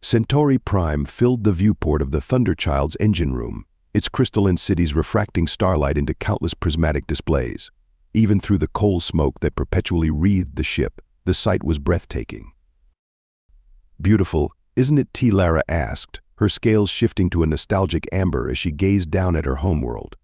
Centauri Prime filled the viewport of the Thunderchild's engine room, its crystalline cities refracting starlight into countless prismatic displays. Even through the coal smoke that perpetually wreathed the ship, the sight was breathtaking. "Beautiful, isn't it?" Lara asked, her scales shifting to a nostalgic amber as she gazed down at her homeworld.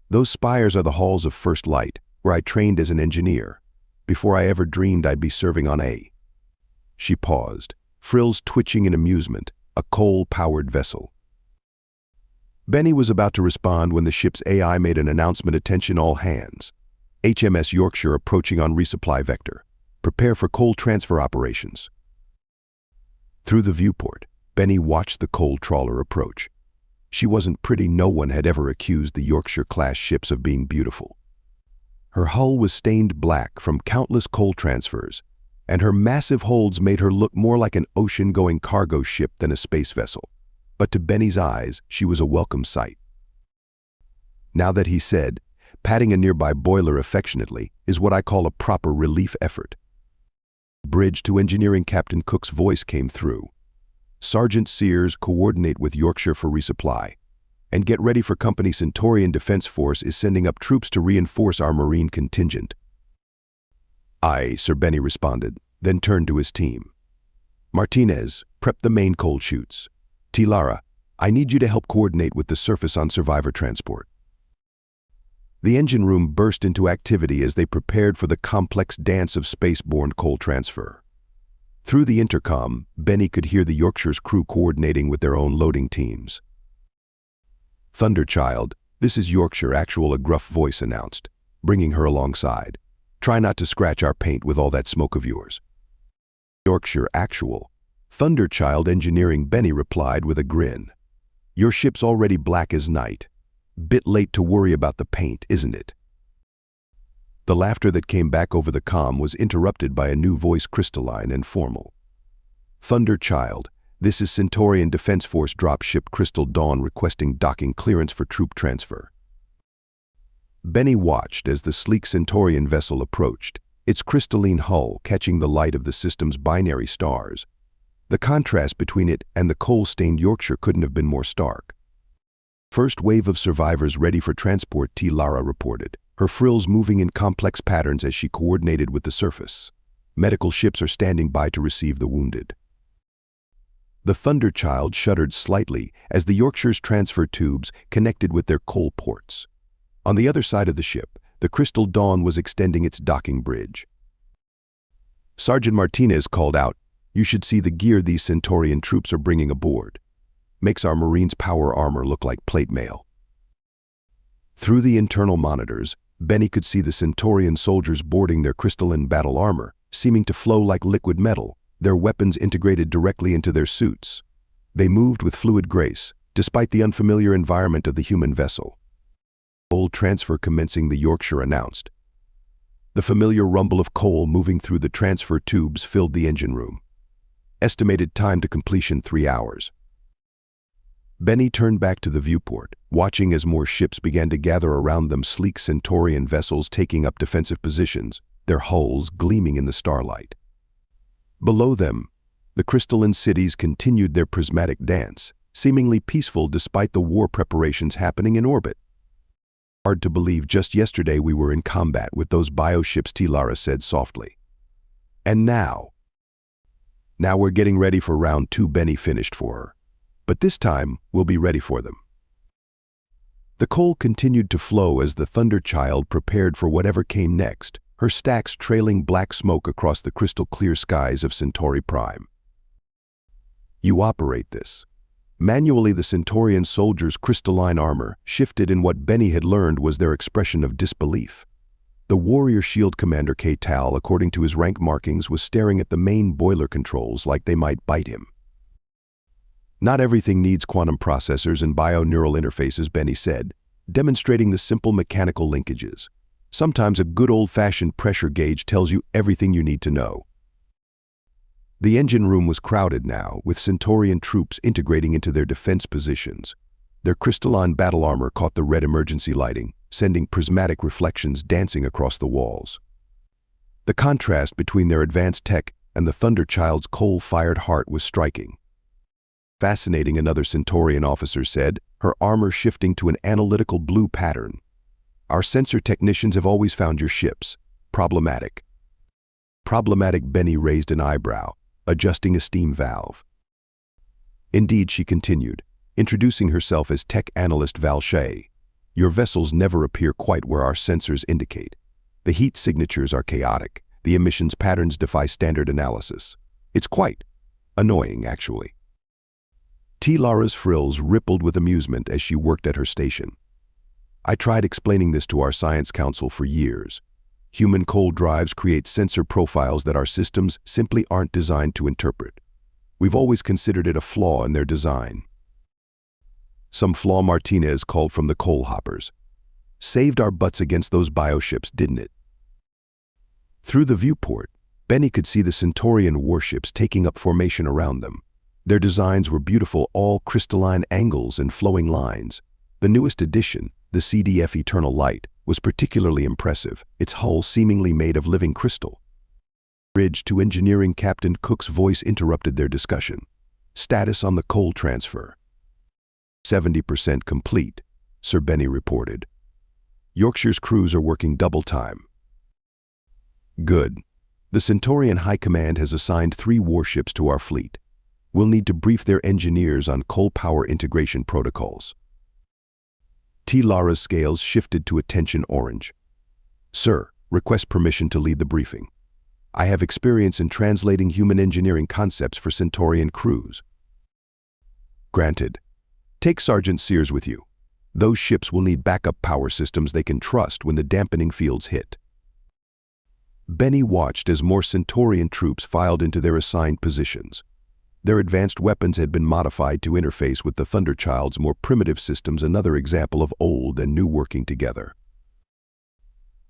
"Those spires are the halls of First Light, where I trained as an engineer, before I ever dreamed I'd be serving on a..." She paused, frills twitching in amusement, a coal-powered vessel. Benny was about to respond when the ship's AI made an announcement. "Attention all hands. HMS Yorkshire approaching on resupply vector. Prepare for coal transfer operations." Through the viewport, Benny watched the coal trawler approach. She wasn't pretty. No one had ever accused the Yorkshire-class ships of being beautiful. Her hull was stained black from countless coal transfers, and her massive holds made her look more like an ocean-going cargo ship than a space vessel. But to Benny's eyes, she was a welcome sight. "Now that," he said, patting a nearby boiler affectionately, "is what I call a proper relief effort." Bridge to engineering Captain Cook's voice came through. "Sergeant Sears, coordinate with Yorkshire for resupply. And get ready for Company Centaurian Defense Force is sending up troops to reinforce our marine contingent." "Aye, Sir," Benny responded, then turned to his team. "Martinez, prep the main coal chutes. Lara, I need you to help coordinate with the surface on survivor transport." The engine room burst into activity as they prepared for the complex dance of spaceborne coal transfer. Through the intercom, Benny could hear the Yorkshire's crew coordinating with their own loading teams. "Thunderchild, this is Yorkshire Actual," a gruff voice announced, bringing her alongside. "Try not to scratch our paint with all that smoke of yours." "Yorkshire Actual. Thunderchild Engineering," Benny replied with a grin. "Your ship's already black as night. Bit late to worry about the paint, isn't it?" The laughter that came back over the comm was interrupted by a new voice, crystalline and formal. "Thunderchild, this is Centaurian Defense Force dropship Crystal Dawn requesting docking clearance for troop transfer." Benny watched as the sleek Centaurian vessel approached, its crystalline hull catching the light of the system's binary stars. The contrast between it and the coal-stained Yorkshire couldn't have been more stark. "First wave of survivors ready for transport," Lara reported, her frills moving in complex patterns as she coordinated with the surface. "Medical ships are standing by to receive the wounded." The Thunderchild shuddered slightly as the Yorkshire's transfer tubes connected with their coal ports. On the other side of the ship, the Crystal Dawn was extending its docking bridge. Sergeant Martinez called out, "You should see the gear these Centaurian troops are bringing aboard. Makes our Marines' power armor look like plate mail." Through the internal monitors, Benny could see the Centaurian soldiers boarding their crystalline battle armor, seeming to flow like liquid metal, their weapons integrated directly into their suits. They moved with fluid grace, despite the unfamiliar environment of the human vessel. "Coal transfer commencing," the Yorkshire announced. The familiar rumble of coal moving through the transfer tubes filled the engine room. Estimated time to completion 3 hours. Benny turned back to the viewport, watching as more ships began to gather around them, sleek Centaurian vessels taking up defensive positions, their hulls gleaming in the starlight. Below them, the crystalline cities continued their prismatic dance, seemingly peaceful despite the war preparations happening in orbit. "Hard to believe just yesterday we were in combat with those bioships," Lara said softly. "And now we're getting ready for round 2," Benny finished for her. "But this time, we'll be ready for them." The coal continued to flow as the Thunderchild prepared for whatever came next, her stacks trailing black smoke across the crystal-clear skies of Centauri Prime. "You operate this." Manually, the Centaurian soldiers' crystalline armor shifted in what Benny had learned was their expression of disbelief. The Warrior Shield Commander K-Tal, according to his rank markings, was staring at the main boiler controls like they might bite him. "Not everything needs quantum processors and bio-neural interfaces," Benny said, demonstrating the simple mechanical linkages. "Sometimes a good old-fashioned pressure gauge tells you everything you need to know." The engine room was crowded now, with Centaurian troops integrating into their defense positions. Their crystalline battle armor caught the red emergency lighting, sending prismatic reflections dancing across the walls. The contrast between their advanced tech and the Thunderchild's coal-fired heart was striking. Fascinating, another Centaurian officer said, her armor shifting to an analytical blue pattern. Our sensor technicians have always found your ships problematic. Problematic, Benny raised an eyebrow, adjusting a steam valve. Indeed, she continued, introducing herself as tech analyst Val Shea. Your vessels never appear quite where our sensors indicate. The heat signatures are chaotic. The emissions patterns defy standard analysis. It's quite annoying, actually. T. Lara's frills rippled with amusement as she worked at her station. I tried explaining this to our science council for years. Human cold drives create sensor profiles that our systems simply aren't designed to interpret. We've always considered it a flaw in their design. Some flaw, Martinez called from the coal hoppers. Saved our butts against those bioships, didn't it? Through the viewport, Benny could see the Centaurian warships taking up formation around them. Their designs were beautiful, all crystalline angles and flowing lines. The newest addition, the CDF Eternal Light, was particularly impressive, its hull seemingly made of living crystal. Bridge to engineering, Captain Cook's voice interrupted their discussion. Status on the coal transfer. 70% complete, Sir Benny reported. Yorkshire's crews are working double time. Good. The Centaurian High Command has assigned 3 warships to our fleet. We'll need to brief their engineers on coal power integration protocols. T. Lara's scales shifted to attention orange. Sir, request permission to lead the briefing. I have experience in translating human engineering concepts for Centaurian crews. Granted. Take Sergeant Sears with you. Those ships will need backup power systems they can trust when the dampening fields hit. Benny watched as more Centaurian troops filed into their assigned positions. Their advanced weapons had been modified to interface with the Thunderchild's more primitive systems, another example of old and new working together.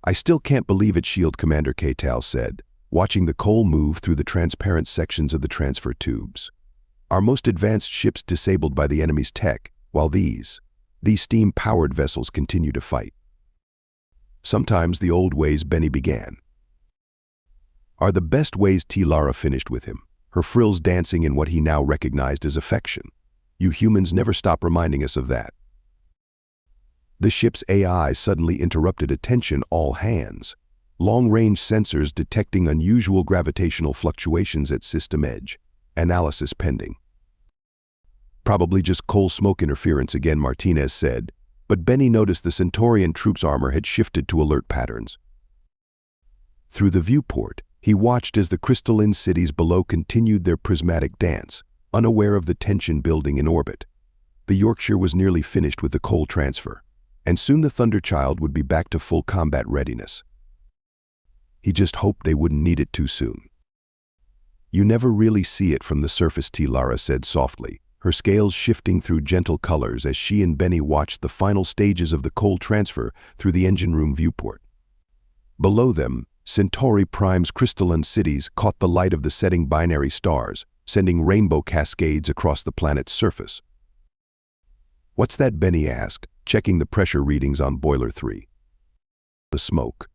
I still can't believe it, Shield Commander Keital said, watching the coal move through the transparent sections of the transfer tubes. Our most advanced ships disabled by the enemy's tech, while these steam-powered vessels continue to fight. Sometimes the old ways, Benny began, are the best ways. T. Lara finished with him, her frills dancing in what he now recognized as affection. You humans never stop reminding us of that. The ship's AI suddenly interrupted attention, all hands. Long-range sensors detecting unusual gravitational fluctuations at system edge. Analysis pending. Probably just coal smoke interference again, Martinez said, but Benny noticed the Centaurian troops' armor had shifted to alert patterns. Through the viewport, he watched as the crystalline cities below continued their prismatic dance, unaware of the tension building in orbit. The Yorkshire was nearly finished with the coal transfer, and soon the Thunderchild would be back to full combat readiness. He just hoped they wouldn't need it too soon. You never really see it from the surface, T. Lara said softly, her scales shifting through gentle colors as she and Benny watched the final stages of the coal transfer through the engine room viewport. Below them, Centauri Prime's crystalline cities caught the light of the setting binary stars, sending rainbow cascades across the planet's surface. What's that? Benny asked, checking the pressure readings on Boiler 3. The smoke.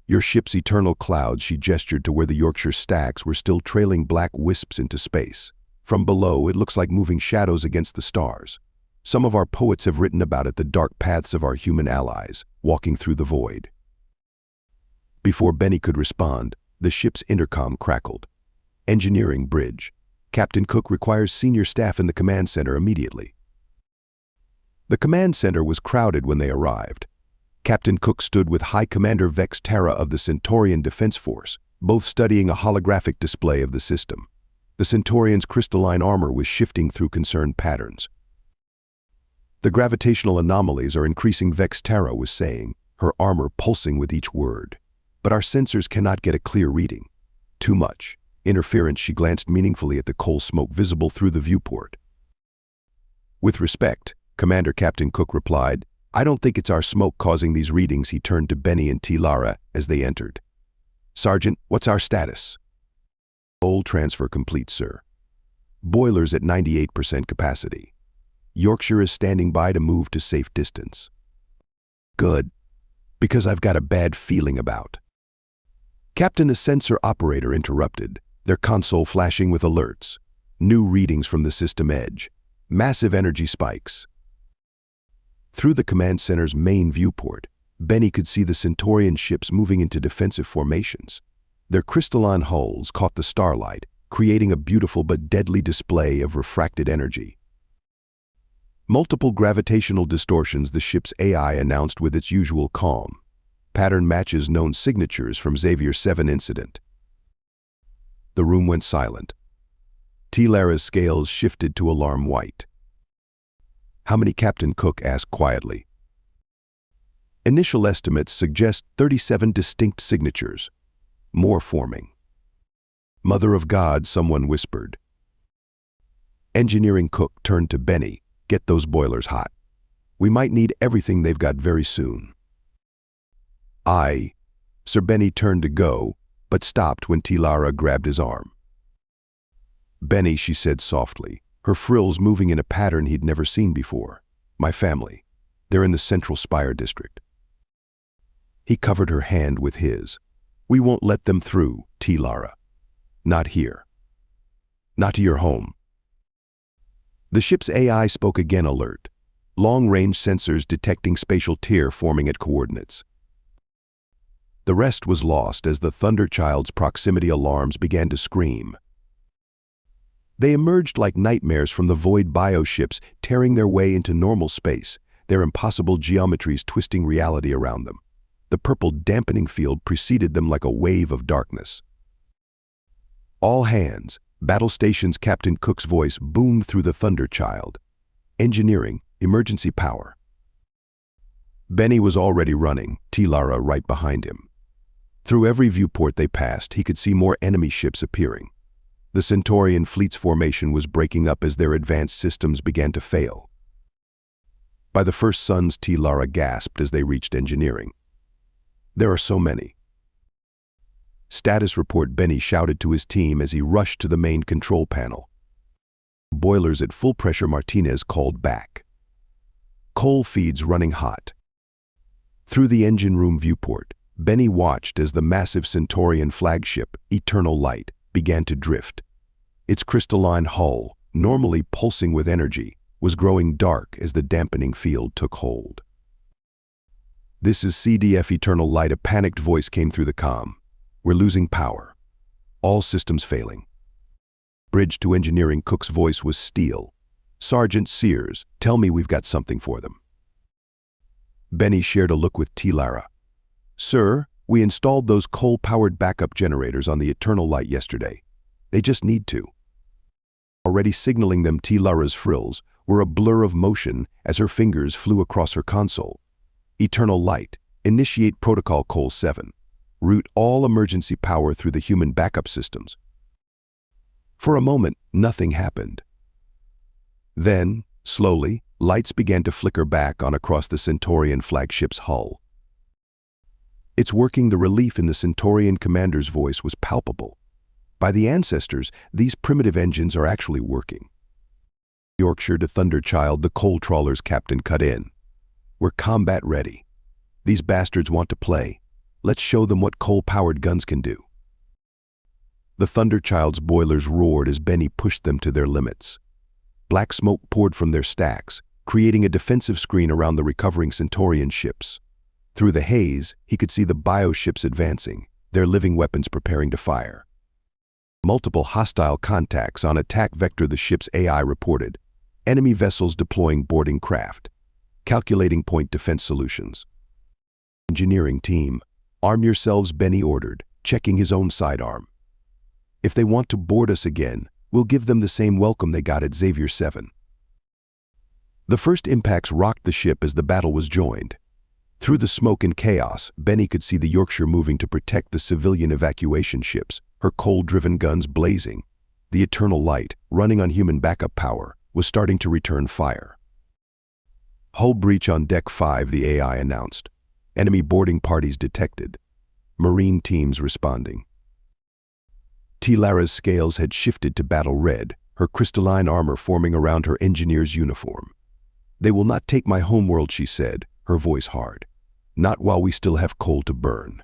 Your ship's eternal clouds, she gestured to where the Yorkshire stacks were still trailing black wisps into space. From below, it looks like moving shadows against the stars. Some of our poets have written about it, the dark paths of our human allies, walking through the void. Before Benny could respond, the ship's intercom crackled. Engineering bridge. Captain Cook requires senior staff in the command center immediately. The command center was crowded when they arrived. Captain Cook stood with High Commander Vex Terra of the Centaurian Defense Force, both studying a holographic display of the system. The Centaurian's crystalline armor was shifting through concerned patterns. The gravitational anomalies are increasing, Vex Terra was saying, her armor pulsing with each word. But our sensors cannot get a clear reading. Too much interference. She glanced meaningfully at the coal smoke visible through the viewport. With respect, Commander, Captain Cook replied, I don't think it's our smoke causing these readings. He turned to Benny and T. Lara as they entered. Sergeant, what's our status? Coal transfer complete, sir. Boilers at 98% capacity. Yorkshire is standing by to move to safe distance. Good. Because I've got a bad feeling about. Captain, a sensor operator interrupted, their console flashing with alerts. New readings from the system edge. Massive energy spikes. Through the command center's main viewport, Benny could see the Centaurian ships moving into defensive formations. Their crystalline hulls caught the starlight, creating a beautiful but deadly display of refracted energy. Multiple gravitational distortions, the ship's AI announced with its usual calm. Pattern matches known signatures from Xavier 7 incident. The room went silent. T-Lara's scales shifted to alarm white. "How many?" Captain Cook asked quietly. "Initial estimates suggest 37 distinct signatures. More forming." "Mother of God," someone whispered. Engineering Cook turned to Benny. "Get those boilers hot. We might need everything they've got very soon." "Aye." Sir Benny turned to go, but stopped when T-Lara grabbed his arm. "Benny," she said softly, her frills moving in a pattern he'd never seen before. "My family. They're in the Central Spire district." He covered her hand with his. "We won't let them through, T-Lara. Not here. Not to your home." The ship's AI spoke again, alert. Long-range sensors detecting spatial tear forming at coordinates. The rest was lost as the Thunderchild's proximity alarms began to scream. They emerged like nightmares from the void bioships, tearing their way into normal space, their impossible geometries twisting reality around them. The purple dampening field preceded them like a wave of darkness. "All hands." Battle Station's Captain Cook's voice boomed through the Thunderchild. "Engineering, emergency power." Benny was already running, T-Lara right behind him. Through every viewport they passed, he could see more enemy ships appearing. The Centaurian fleet's formation was breaking up as their advanced systems began to fail. By the first suns, T-Lara gasped as they reached engineering. "There are so many." "Status report," Benny shouted to his team as he rushed to the main control panel. "Boilers at full pressure," Martinez called back. "Coal feeds running hot." Through the engine room viewport, Benny watched as the massive Centaurian flagship, Eternal Light, began to drift. Its crystalline hull, normally pulsing with energy, was growing dark as the dampening field took hold. "This is CDF Eternal Light," a panicked voice came through the comm. "We're losing power. All systems failing." Bridge to engineering, Cook's voice was steel. "Sergeant Sears, tell me we've got something for them." Benny shared a look with T-Lara. "Sir, we installed those coal-powered backup generators on the Eternal Light yesterday. They just need to." Already signaling them, T-Lara's frills were a blur of motion as her fingers flew across her console. "Eternal Light, initiate protocol Coal 7. Route all emergency power through the human backup systems." For a moment, nothing happened. Then, slowly, lights began to flicker back on across the Centaurian flagship's hull. "It's working." The relief in the Centaurian commander's voice was palpable. "By the ancestors, these primitive engines are actually working." Yorkshire to Thunderchild, the coal trawler's captain cut in. "We're combat ready. These bastards want to play. Let's show them what coal-powered guns can do." The Thunderchild's boilers roared as Benny pushed them to their limits. Black smoke poured from their stacks, creating a defensive screen around the recovering Centaurian ships. Through the haze, he could see the bioships advancing, their living weapons preparing to fire. Multiple hostile contacts on attack vector, the ship's AI reported. Enemy vessels deploying boarding craft. Calculating point defense solutions. "Engineering team, arm yourselves," Benny ordered, checking his own sidearm. "If they want to board us again, we'll give them the same welcome they got at Xavier 7. The first impacts rocked the ship as the battle was joined. Through the smoke and chaos, Benny could see the Yorkshire moving to protect the civilian evacuation ships, her coal-driven guns blazing. The Eternal Light, running on human backup power, was starting to return fire. "Hull breach on Deck 5, the AI announced. Enemy boarding parties detected. Marine teams responding." T-Lara's scales had shifted to battle red, her crystalline armor forming around her engineer's uniform. "They will not take my homeworld," she said, her voice hard. "Not while we still have coal to burn."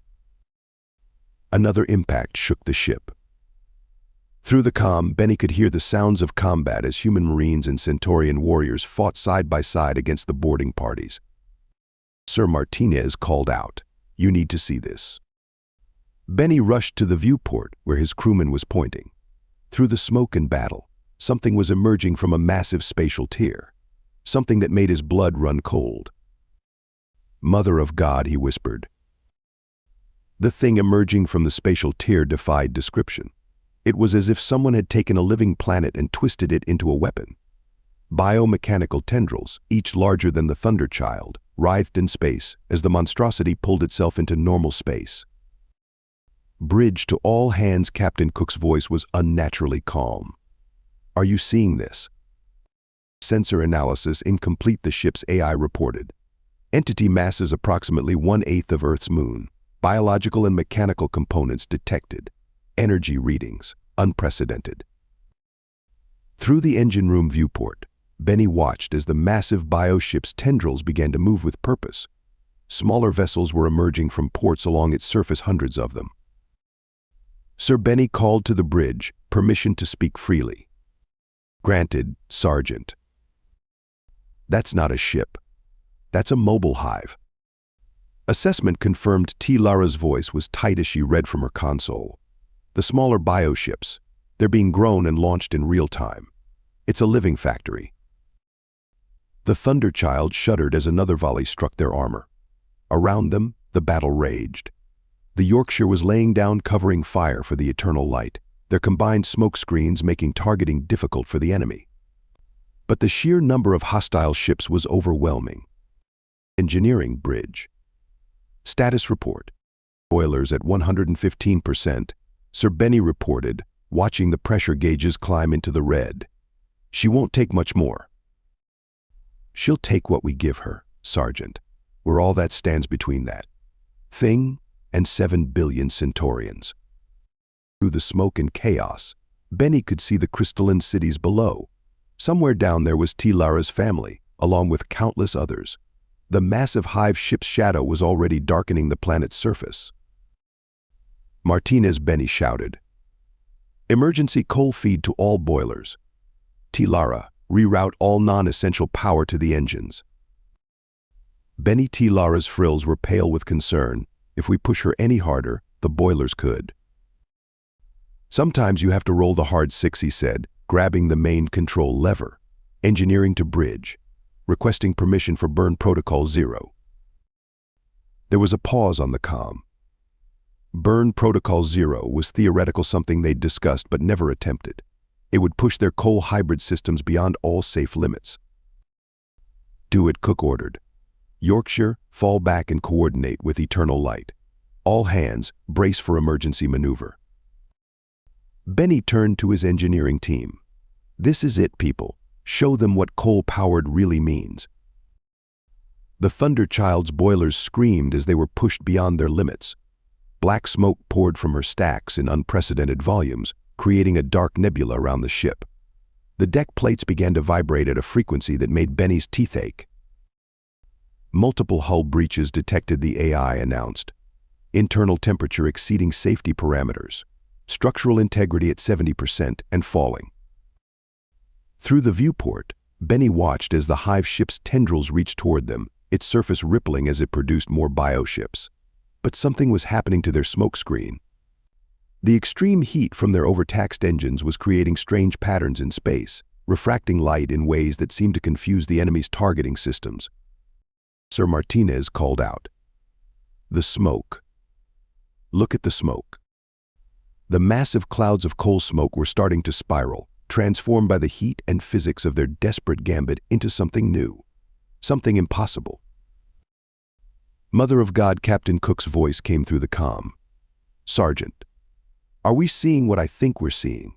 Another impact shook the ship. Through the comm, Benny could hear the sounds of combat as human Marines and Centaurian warriors fought side by side against the boarding parties. Sir Martinez called out, "You need to see this." Benny rushed to the viewport where his crewman was pointing. Through the smoke and battle, something was emerging from a massive spatial tier, something that made his blood run cold. "Mother of God," he whispered. The thing emerging from the spatial tier defied description. It was as if someone had taken a living planet and twisted it into a weapon. Biomechanical tendrils, each larger than the Thunder Child, writhed in space as the monstrosity pulled itself into normal space. "Bridge to all hands," Captain Cook's voice was unnaturally calm. "Are you seeing this?" "Sensor analysis incomplete," the ship's AI reported. "Entity mass is approximately 1/8 of Earth's moon. Biological and mechanical components detected. Energy readings, unprecedented." Through the engine room viewport, Benny watched as the massive bioship's tendrils began to move with purpose. Smaller vessels were emerging from ports along its surface, hundreds of them. Sir Benny called to the bridge, permission to speak freely. "Granted, Sergeant." "That's not a ship. That's a mobile hive." Assessment confirmed. Lara's voice was tight as she read from her console. "The smaller bioships, they're being grown and launched in real time. It's a living factory." The Thunder Child shuddered as another volley struck their armor. Around them, the battle raged. The Yorkshire was laying down covering fire for the eternal light, their combined smoke screens making targeting difficult for the enemy. But the sheer number of hostile ships was overwhelming. Engineering bridge. Status report. Boilers at 115%. Sir Benny reported, watching the pressure gauges climb into the red. "She won't take much more." "She'll take what we give her, Sergeant. We're all that stands between that thing and 7 billion Centaurians." Through the smoke and chaos, Benny could see the crystalline cities below. Somewhere down there was Lara's family, along with countless others. The massive hive ship's shadow was already darkening the planet's surface. Martinez, Benny shouted. "Emergency coal feed to all boilers. Lara, reroute all non-essential power to the engines." Benny, Lara's frills were pale with concern. "If we push her any harder, the boilers could." "Sometimes you have to roll the hard 6, he said, grabbing the main control lever. "Engineering to bridge. Requesting permission for burn protocol 0. There was a pause on the comm. Burn protocol 0 was theoretical, something they'd discussed but never attempted. It would push their coal hybrid systems beyond all safe limits. "Do it," Cook ordered. "Yorkshire, fall back and coordinate with Eternal Light. All hands, brace for emergency maneuver." Benny turned to his engineering team. "This is it, people. Show them what coal-powered really means." The Thunder Child's boilers screamed as they were pushed beyond their limits. Black smoke poured from her stacks in unprecedented volumes, creating a dark nebula around the ship. The deck plates began to vibrate at a frequency that made Benny's teeth ache. Multiple hull breaches detected, the AI announced. Internal temperature exceeding safety parameters. Structural integrity at 70% and falling. Through the viewport, Benny watched as the hive ship's tendrils reached toward them, its surface rippling as it produced more bioships. But something was happening to their smokescreen. The extreme heat from their overtaxed engines was creating strange patterns in space, refracting light in ways that seemed to confuse the enemy's targeting systems. Sir Martinez called out. "The smoke. Look at the smoke." The massive clouds of coal smoke were starting to spiral, transformed by the heat and physics of their desperate gambit into something new, something impossible. "Mother of God," Captain Cook's voice came through the comm. "Sergeant, are we seeing what I think we're seeing?"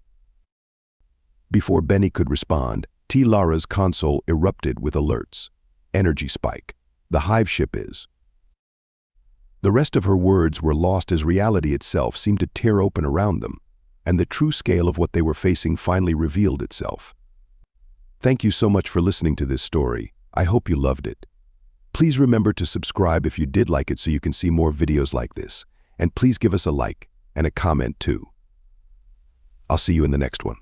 Before Benny could respond, Lara's console erupted with alerts. "Energy spike. The hive ship is." The rest of her words were lost as reality itself seemed to tear open around them, and the true scale of what they were facing finally revealed itself. Thank you so much for listening to this story. I hope you loved it. Please remember to subscribe if you did like it so you can see more videos like this, and please give us a like and a comment too. I'll see you in the next one.